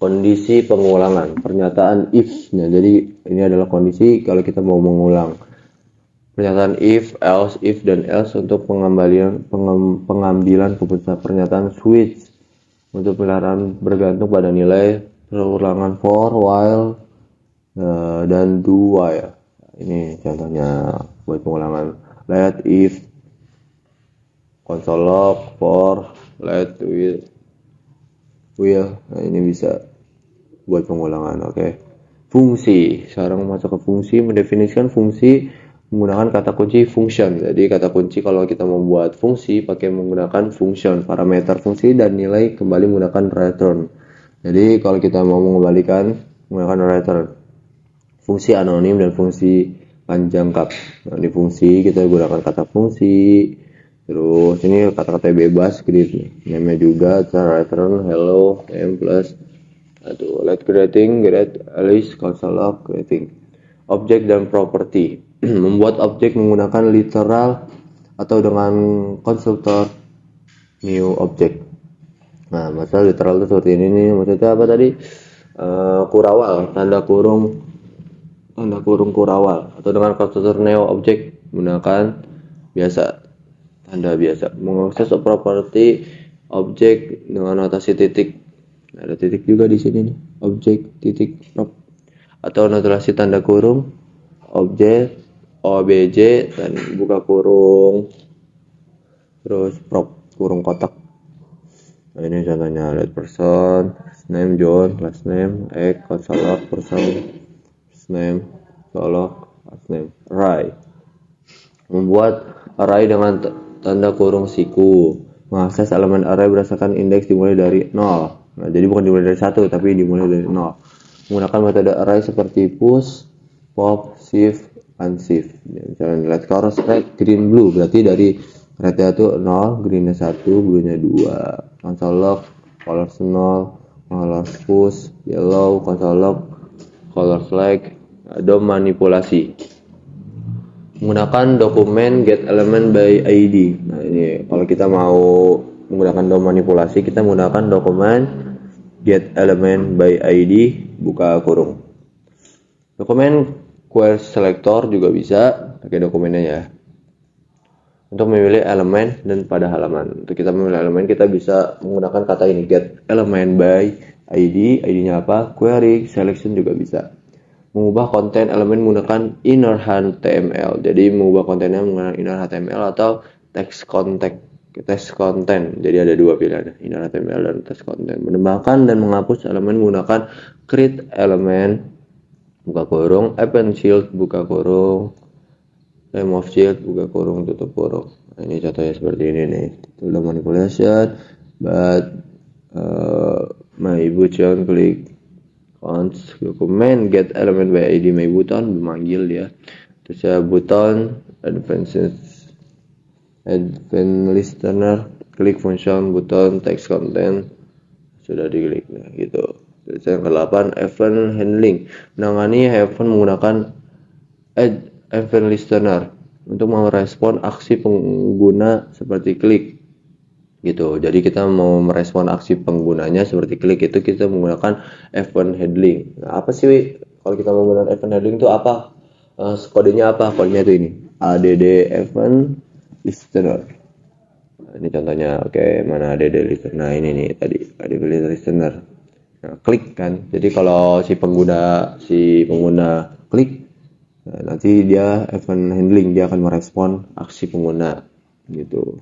Kondisi pengulangan, pernyataan if. Nah, jadi ini adalah kondisi kalau kita mau mengulang. Pernyataan if, else, if, dan else untuk pengambilan keputusan. Pernyataan switch untuk peliharaan bergantung pada nilai. Perulangan for, while, dan do while. Ini contohnya buat pengulangan. Let, if, console log, for, let, will. Nah, ini bisa buat pengulangan. Oke. Fungsi. Sekarang masuk ke fungsi, mendefinisikan fungsi menggunakan kata kunci function. Jadi kata kunci kalau kita membuat fungsi pakai menggunakan function, parameter fungsi dan nilai kembali menggunakan return. Jadi kalau kita mau mengembalikan menggunakan return. Fungsi anonim dan fungsi panjang kap. Nah, di fungsi kita gunakan kata fungsi. Terus ini kata-kata bebas greet. Name juga return hello m plus let greeting, greet Alice, console log, greeting. Objek dan properti. Membuat objek menggunakan literal atau dengan konstruktor new object. Nah, masalah literal itu seperti ini nih. Maksudnya apa tadi? Kurawal, tanda kurung kurawal, atau dengan konstruktor new object menggunakan biasa, tanda biasa. Mengakses properti objek dengan notasi titik. Ada titik juga di sini nih. Objek titik prop, atau notasi tanda kurung objek obj dan buka kurung terus prop kurung kotak. Nah, ini contohnya. Let person, name John, last name egg, console log, person, name, log, last name, array. Membuat array dengan tanda kurung siku. Mengakses elemen array berdasarkan indeks dimulai dari 0. Nah, jadi bukan dimulai dari 1 tapi dimulai dari 0. Menggunakan metode array seperti push, pop, shift, unshift. Misalnya let colors red, green, blue. Berarti dari rednya itu 0, greennya 1, bluenya 2. Console log, colors 0, colors push, yellow, console log, color flag. DOM manipulasi. Menggunakan dokumen get element by ID. Nah, ini kalau kita mau menggunakan DOM manipulasi, kita menggunakan dokumen get element by ID buka kurung. Dokumen query selector juga bisa pakai dokumennya ya. Untuk memilih elemen dan pada halaman. Untuk kita memilih elemen kita bisa menggunakan kata ini get element by ID. ID-nya apa? Query selection juga bisa. Mengubah konten elemen menggunakan inner HTML. Jadi mengubah kontennya menggunakan inner HTML atau text content. Jadi ada dua pilihan, inner HTML dan text content. Menambahkan dan menghapus elemen menggunakan create element buka kurung, append shield buka kurung, remove shield buka kurung tutup kurung. Nah, ini contohnya seperti ini nih. Tool manipulation, but my button click cons document get element by ID my button memanggil dia. Terus ya button advanced listener klik function button text content sudah diklik nah gitu. Terus yang ke-8 event handling menangani event menggunakan event listener untuk merespon aksi pengguna seperti klik gitu. Jadi kita mau merespon aksi penggunanya seperti klik itu kita menggunakan event handling. Nah, apa sih kalau kita menggunakan event handling itu apa? Kodenya apa? Kodenya itu ini add event listener. Nah, ini contohnya. Oke, mana add listener? Nah, ini nih tadi add listener. Nah, klik kan. Jadi kalau si pengguna klik, nah, nanti dia event handling dia akan merespon aksi pengguna gitu.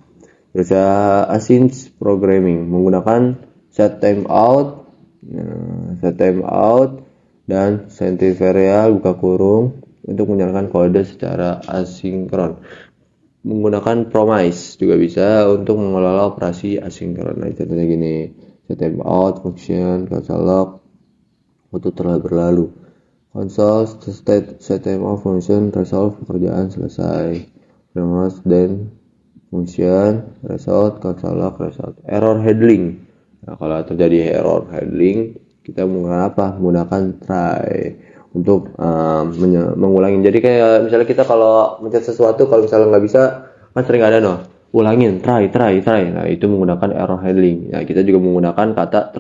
Terus async programming menggunakan set timeout, dan centrifugal buka kurung untuk menjalankan kode secara asinkron. Menggunakan promise juga bisa untuk mengelola operasi asinkron. Nah, contohnya gini, set timeout function console log waktu telah berlalu. Console set timeout function resolve pekerjaan selesai. Promise dan function result console log result error handling. Nah, kalau terjadi error handling kita menggunakan apa? Menggunakan try untuk mengulangi. Jadi kayak misalnya kita kalau mencet sesuatu kalau misalnya nggak bisa kan sering ada ulangin try. Nah, itu menggunakan error handling. Nah, kita juga menggunakan kata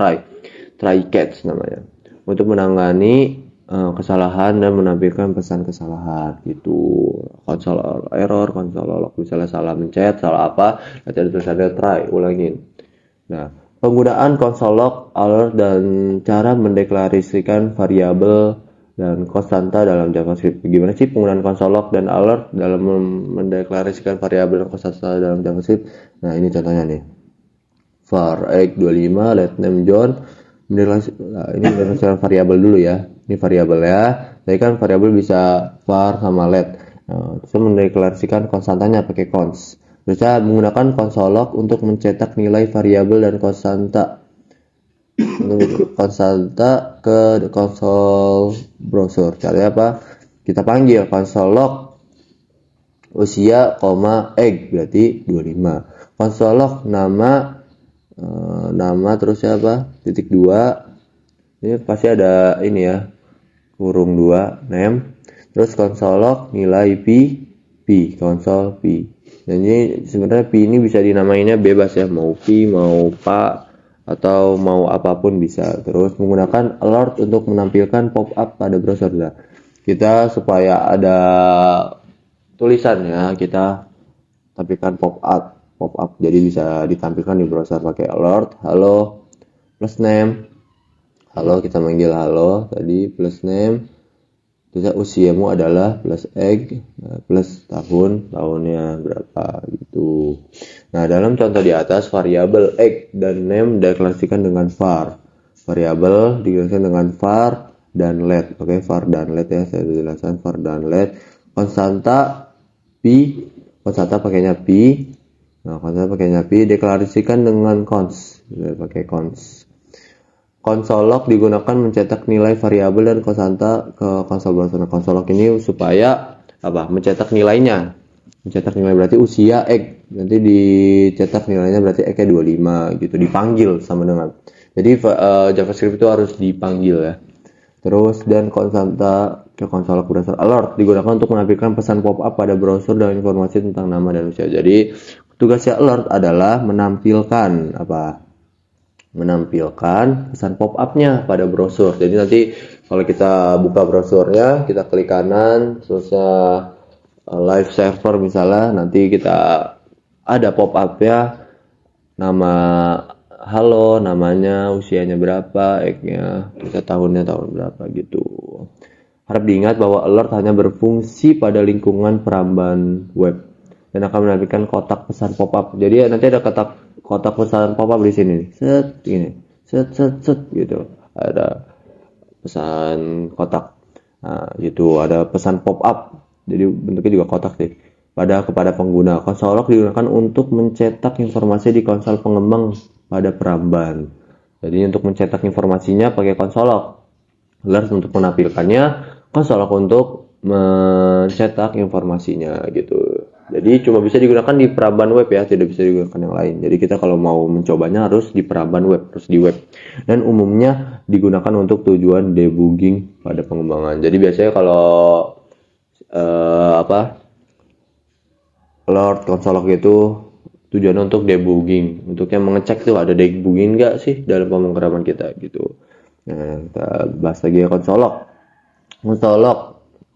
try catch namanya untuk menangani kesalahan dan menampilkan pesan kesalahan gitu. Console error, console log misalnya salah mencet, salah apa, nanti ada tulisannya try, ulangin. Nah, penggunaan console log, alert dan cara mendeklarasikan variabel dan konstanta dalam JavaScript. Gimana sih penggunaan console log dan alert dalam mendeklarasikan variabel dan konstanta dalam JavaScript? Nah, ini contohnya nih. var egg25 let name John. Nah, ini mendeklarasikan variabel dulu ya. Ini variabel ya. Jadi kan variabel bisa var sama let. Nah, terus mendeklarasikan konstantanya pakai cons. Terus menggunakan console log untuk mencetak nilai variabel dan konstanta ke console browser. Caranya apa? Kita panggil console log usia, egg berarti 25. Console log nama terus apa? titik 2. Ini pasti ada ini ya. Kurung 2 name. Terus console log nilai p console p. Dan ini sebenarnya p ini bisa dinamainnya bebas ya, mau p, mau pa, atau mau apapun bisa. Terus menggunakan alert untuk menampilkan pop-up pada browser. Nah, kita supaya ada tulisan ya, kita tampilkan pop-up. Jadi bisa ditampilkan di browser pakai alert, halo plus name. Halo, kita manggil halo tadi plus name. Terus usiamu adalah plus egg, plus tahunnya berapa gitu. Nah, dalam contoh di atas variabel egg dan name dideklarasikan dengan var. Variabel dideklarasikan dengan var dan let. Oke, var dan let ya, saya jelaskan var dan let. Konstanta pakainya p. Nah, konstanta pakainya p deklarasikan dengan cons. Pakai cons. Console log digunakan mencetak nilai variabel dan konstanta ke konsol browser. Console log ini supaya apa? Mencetak nilainya. Mencetak nilai berarti usia egg. Nanti dicetak nilainya berarti egg-nya 25 gitu. Dipanggil sama dengan. Jadi JavaScript itu harus dipanggil ya. Terus dan konstanta ke console log browser. Alert digunakan untuk menampilkan pesan pop-up pada browser dan informasi tentang nama dan usia. Jadi tugasnya alert adalah menampilkan pesan pop-up-nya pada browser. Jadi nanti kalau kita buka browsernya, kita klik kanan, terusnya live server misalnya, nanti kita ada pop-up-nya, nama halo, namanya, usianya berapa, egg-nya, terus tahun berapa gitu. Harap diingat bahwa alert hanya berfungsi pada lingkungan perambahan web dan akan menampilkan kotak pesan pop-up. Jadi nanti ada kotak pesan pop-up di sini. Set gitu. Ada pesan kotak. Nah, gitu ada pesan pop-up. Jadi bentuknya juga kotak sih. kepada pengguna. Konsol log digunakan untuk mencetak informasi di konsol pengembang pada peramban. Jadi untuk mencetak informasinya pakai konsol log. Alert untuk menampilkannya, konsol log untuk mencetak informasinya gitu. Jadi cuma bisa digunakan di peramban web ya, tidak bisa digunakan yang lain. Jadi kita kalau mau mencobanya harus di peramban web, harus di web. Dan umumnya digunakan untuk tujuan debugging pada pengembangan. Jadi biasanya kalau alert konsol log itu tujuannya untuk debugging, untuk yang mengecek tuh ada debugging nggak sih dalam pemrograman kita gitu. Nah, kita bahas lagi ya konsol log.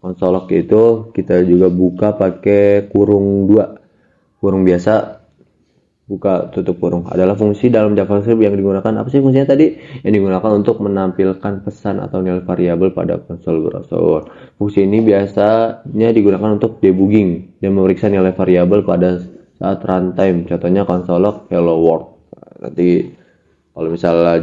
Konsol log itu kita juga buka pakai kurung 2. Kurung biasa, buka tutup kurung adalah fungsi dalam JavaScript yang digunakan. Apa sih fungsinya tadi? Yang digunakan untuk menampilkan pesan atau nilai variabel pada konsol browser. Fungsi ini biasanya digunakan untuk debugging dan memeriksa nilai variabel pada saat runtime. Contohnya konsol log hello world. Nanti kalau misalnya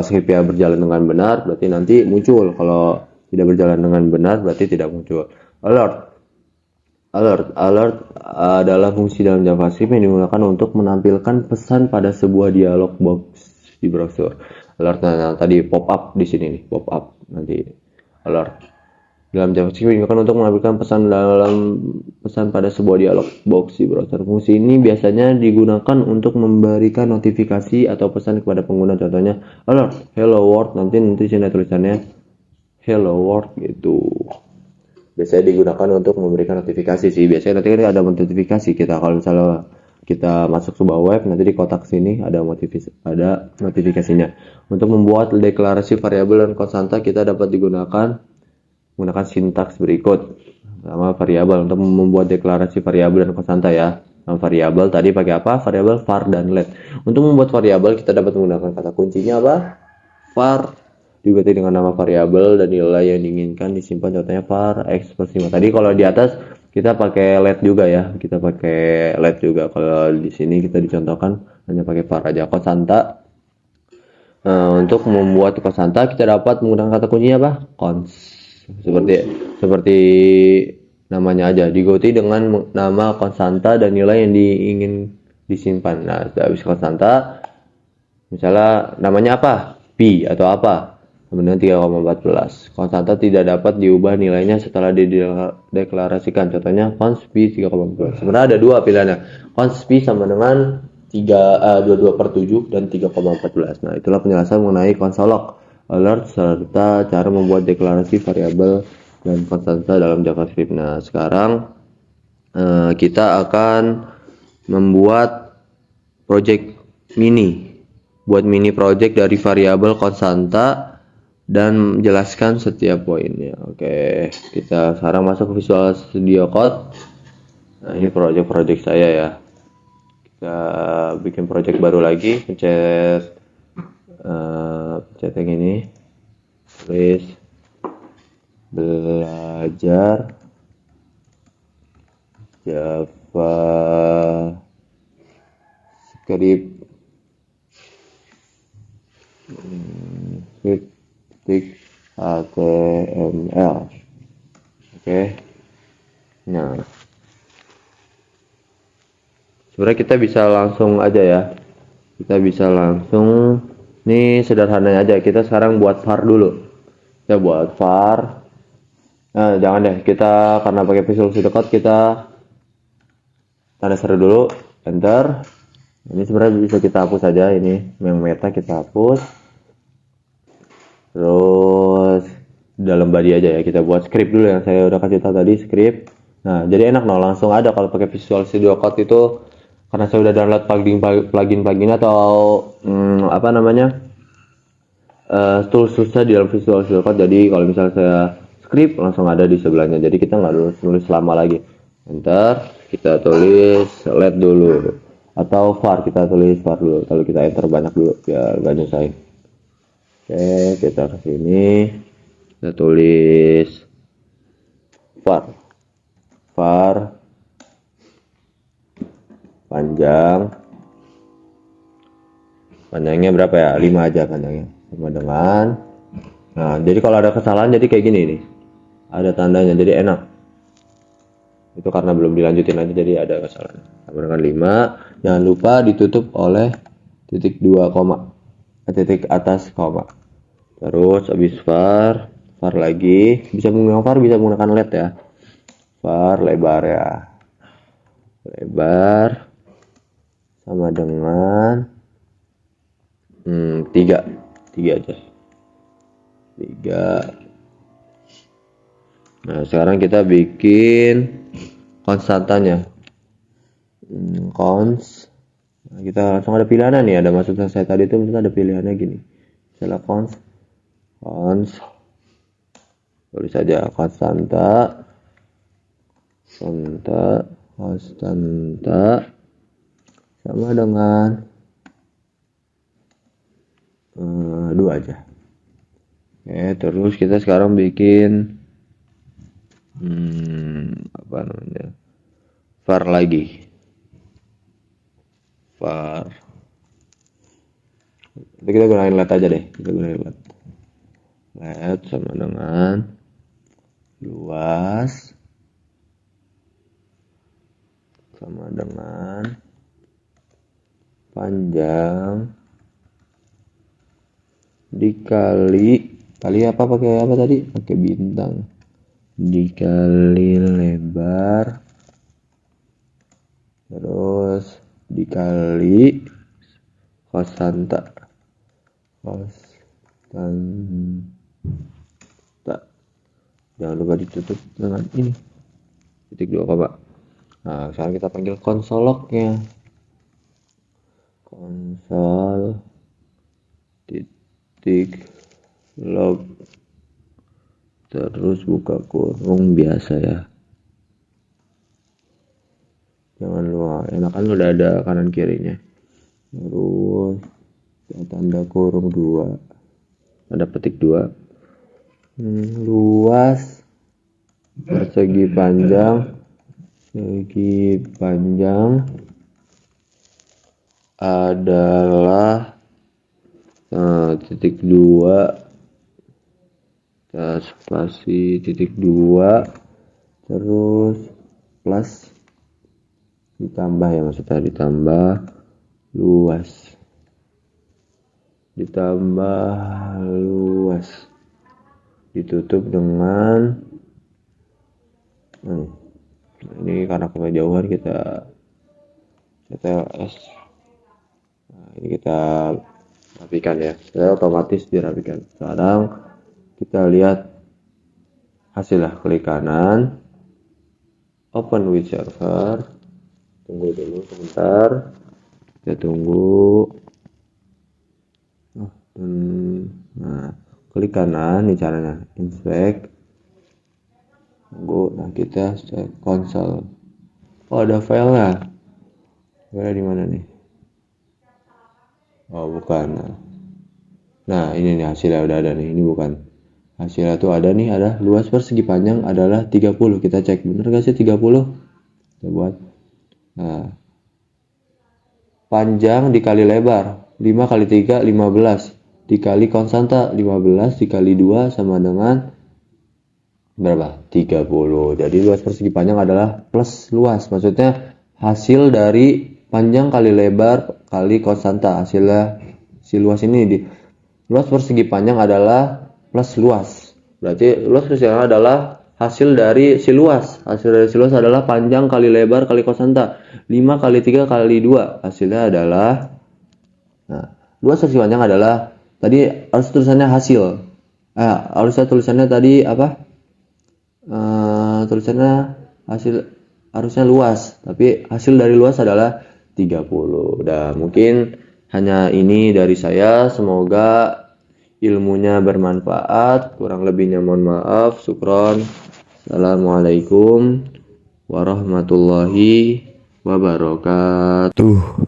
scriptnya berjalan dengan benar, berarti nanti muncul. Kalau tidak berjalan dengan benar, berarti tidak muncul. Alert adalah fungsi dalam JavaScript yang digunakan untuk menampilkan pesan pada sebuah dialog box di browser. Alert, nah tadi pop up di sini nih, pop up nanti alert. Dalam JavaScript digunakan untuk menampilkan pesan pada sebuah dialog box di browser. Fungsi ini biasanya digunakan untuk memberikan notifikasi atau pesan kepada pengguna. Contohnya alert hello world, nanti sini tulisannya hello world gitu. Biasanya digunakan untuk memberikan notifikasi sih. Biasanya nanti kan ada notifikasi kita kalau misalnya kita masuk sebuah web, nanti di kotak sini ada notifikasinya. Untuk membuat deklarasi variabel dan konstanta kita dapat menggunakan sintaks berikut. Sama variabel untuk membuat deklarasi variabel dan konstanta ya. Nah, variabel tadi pakai apa? Variabel var dan let. Untuk membuat variabel kita dapat menggunakan kata kuncinya apa? Var diganti dengan nama variabel dan nilai yang diinginkan disimpan, contohnya var x plus 5. Tadi kalau di atas kita pakai let juga ya, kita pakai let juga. Kalau di sini kita dicontohkan hanya pakai var aja. Konstanta, untuk membuat konstanta kita dapat menggunakan kata kuncinya apa? Cons, seperti namanya aja, diganti dengan nama konstanta dan nilai yang diingin disimpan. Nah, sudah habis konstanta, misalnya namanya apa? Pi atau apa? Kemudian 3,14. Konstanta tidak dapat diubah nilainya setelah dideklarasikan. Contohnya cons pi 3,14. Sebenarnya ada dua pilihannya. Cons pi sama dengan 22/7 dan 3,14. Nah, itulah penjelasan mengenai konsol log, alert, serta cara membuat deklarasi variabel dan konstanta dalam JavaScript. Nah, sekarang kita akan membuat project mini. Buat mini project dari variabel konstanta dan menjelaskan setiap poinnya. Oke, kita sekarang masuk ke Visual Studio Code. Nah, ini project saya ya. Kita bikin project baru lagi, pencet yang ini, tulis belajar JavaScript HTML. Oke. Nah, sebenarnya kita bisa langsung aja ya. Kita bisa langsung, nih sederhananya aja. Kita sekarang buat var dulu. Kita buat var. Nah, jangan deh. Kita karena pakai Visual Studio Code, kita tanda seru dulu, enter. Ini sebenarnya bisa kita hapus aja, ini yang meta kita hapus. Terus dalam body aja ya, kita buat script dulu yang saya udah kasih tahu tadi, script. Nah, jadi enak langsung ada. Kalau pakai Visual Studio Code itu, karena saya udah download plugin atau tools-toolsnya di dalam Visual Studio Code. Jadi kalau misalnya saya script langsung ada di sebelahnya. Jadi kita nggak nulis lama lagi. Enter, kita tulis let dulu, atau var, kita tulis var dulu. Kalau kita enter banyak dulu biar gak nyusahin. Oke, kita ke sini, kita tulis var panjangnya berapa ya? 5 aja panjangnya, sama dengan. Nah, jadi kalau ada kesalahan jadi kayak gini nih, ada tandanya, jadi enak Itu karena belum dilanjutin aja jadi ada kesalahan. Sama dengan 5. Jangan lupa ditutup oleh titik 2 koma. Titik atas koma. Terus habis var lagi. Bisa menggunakan var, bisa menggunakan LED ya. Var lebar ya. Lebar sama dengan 3 aja. 3. Nah, sekarang kita bikin konstantanya. Nah, kita langsung ada pilihannya nih. Ada maksud saya tadi itu ada pilihannya gini. Misalnya tulis saja konstanta sama dengan 2 aja. Oke, terus kita sekarang bikin var lagi. Var. Nanti kita gunain LED aja deh. Kita gunain LED. LED sama dengan luas sama dengan panjang dikali apa pakai apa tadi? Pakai bintang. Dikali lebar terus dikali konstanta. Jangan lupa ditutup dengan ini titik 2 koma. Nah, sekarang kita panggil konsolognya. Konsol titik log terus buka kurung biasa ya. Jangan lupa, enakan udah ada kanan kirinya. Terus tanda kurung 2. Ada petik 2. Luas persegi panjang adalah titik 2 spasi titik 2 terus plus ditambah ya, maksudnya ditambah luas ditutup dengan ini karena kejauhan kita CTLS. Nah, ini kita rapikan ya, saya otomatis dirapikan. Sekarang kita lihat hasilnya. Klik kanan, open with server. Tunggu dulu sebentar, kita tunggu. Nah, klik kanan, ini caranya inspect. Tunggu, nah kita cek konsol. Oh, ada filenya. Filenya di mana nih? Oh, bukan. Nah, ini nih hasilnya udah ada nih. Ini bukan. Hasilnya tuh ada nih, ada luas persegi panjang adalah 30. Kita cek bener gak sih 30? Kita buat. Nah, panjang dikali lebar 5 kali 3 15 dikali konstanta 15 dikali 2 sama dengan berapa? 30. Jadi luas persegi panjang adalah plus luas. Maksudnya hasil dari panjang kali lebar kali konstanta. Hasilnya si luas ini luas persegi panjang adalah plus luas. Berarti luas persegi panjang adalah hasil dari si luas. Hasil dari si luas adalah panjang kali lebar kali konstanta. 5 kali 3 kali 2. Hasilnya adalah, nah, luas persegi panjang adalah, tadi harus tulisannya hasil. Harusnya tulisannya tadi apa? Tulisannya hasil, harusnya luas. Tapi hasil dari luas adalah 30. Udah, mungkin hanya ini dari saya. Semoga ilmunya bermanfaat. Kurang lebihnya mohon maaf. Syukron. Assalamualaikum warahmatullahi wabarakatuh.